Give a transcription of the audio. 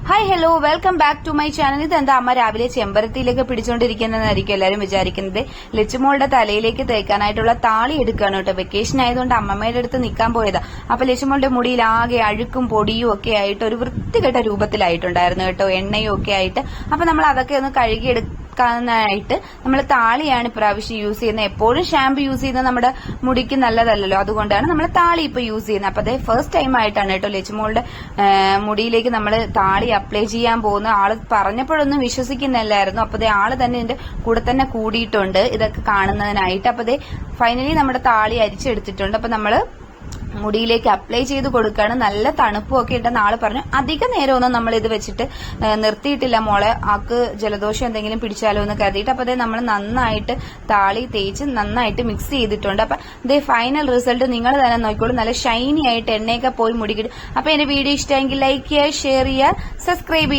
Hi hello welcome back to my channel. ഇതെന്താ അമ്മ രാവിലെ ചെമ്പരത്തിയിലേക്ക് പിടിച്ചോണ്ടിരിക്കുന്നതെന്നായിരിക്കും എല്ലാവരും വിചാരിക്കുന്നത്. ലച്ചുമോളുടെ തലയിലേക്ക് തേക്കാനായിട്ടുള്ള താളി എടുക്കുകയാണ് കേട്ടോ. വെക്കേഷൻ ആയതുകൊണ്ട് അമ്മമ്മയുടെ അടുത്ത് നിൽക്കാൻ പോയതാ. അപ്പൊ ലച്ചുമോളുടെ മുടിയിൽ ആകെ അഴുക്കും പൊടിയും ഒക്കെ ആയിട്ട് ഒരു വൃത്തികെട്ട രൂപത്തിലായിട്ടുണ്ടായിരുന്നു കേട്ടോ, എണ്ണയും ഒക്കെ ആയിട്ട്. അപ്പൊ നമ്മൾ അതൊക്കെ ഒന്ന് കഴുകിയെടുക്കാനായിട്ട് നമ്മൾ താളിയാണ് ഇപ്രാവശ്യം യൂസ് ചെയ്യുന്നത്. എപ്പോഴും ഷാമ്പു യൂസ് ചെയ്യുന്നത് നമ്മുടെ മുടിക്ക് നല്ലതല്ലല്ലോ, അതുകൊണ്ടാണ് നമ്മൾ താളി ഇപ്പൊ യൂസ് ചെയ്യുന്നത്. അപ്പൊ അതേ ഫസ്റ്റ് ടൈം ആയിട്ടാണ് കേട്ടോ ലച്ചുമോളുടെ മുടിയിലേക്ക് നമ്മൾ താളി അപ്ലൈ ചെയ്യാൻ പോകുന്ന. ആള് പറഞ്ഞപ്പോഴൊന്നും വിശ്വസിക്കുന്നില്ലായിരുന്നു. അപ്പൊ ആള് തന്നെ ഇതിന്റെ കൂടെ തന്നെ കൂടിയിട്ടുണ്ട് ഇതൊക്കെ കാണുന്നതിനായിട്ട്. അപ്പൊ ഫൈനലി നമ്മുടെ താളി അരിച്ചെടുത്തിട്ടുണ്ട്. അപ്പൊ നമ്മള് മുടിയിലേക്ക് അപ്ലൈ ചെയ്ത് കൊടുക്കുകയാണ്. നല്ല തണുപ്പും ഒക്കെ ഉണ്ടെന്ന് ആള് പറഞ്ഞു. അധിക നേരമൊന്നും നമ്മൾ ഇത് വെച്ചിട്ട് നിർത്തിയിട്ടില്ല മോളെ, ആക്ക് ജലദോഷം എന്തെങ്കിലും പിടിച്ചാലോ എന്ന് കരുതിയിട്ട്. അപ്പൊ നമ്മൾ നന്നായിട്ട് താളി തേച്ച് നന്നായിട്ട് മിക്സ് ചെയ്തിട്ടുണ്ട്. അപ്പൊ ഫൈനൽ റിസൾട്ട് നിങ്ങൾ തന്നെ നോക്കിക്കോളൂ. നല്ല ഷൈനി ആയിട്ട് എണ്ണയൊക്കെ പോയി മുടി കിട്ടും. അപ്പൊ എന്റെ വീഡിയോ ഇഷ്ടമെങ്കിൽ ലൈക്ക് ചെയ്യുക, ഷെയർ ചെയ്യുക, സബ്സ്ക്രൈബ് ചെയ്യുക.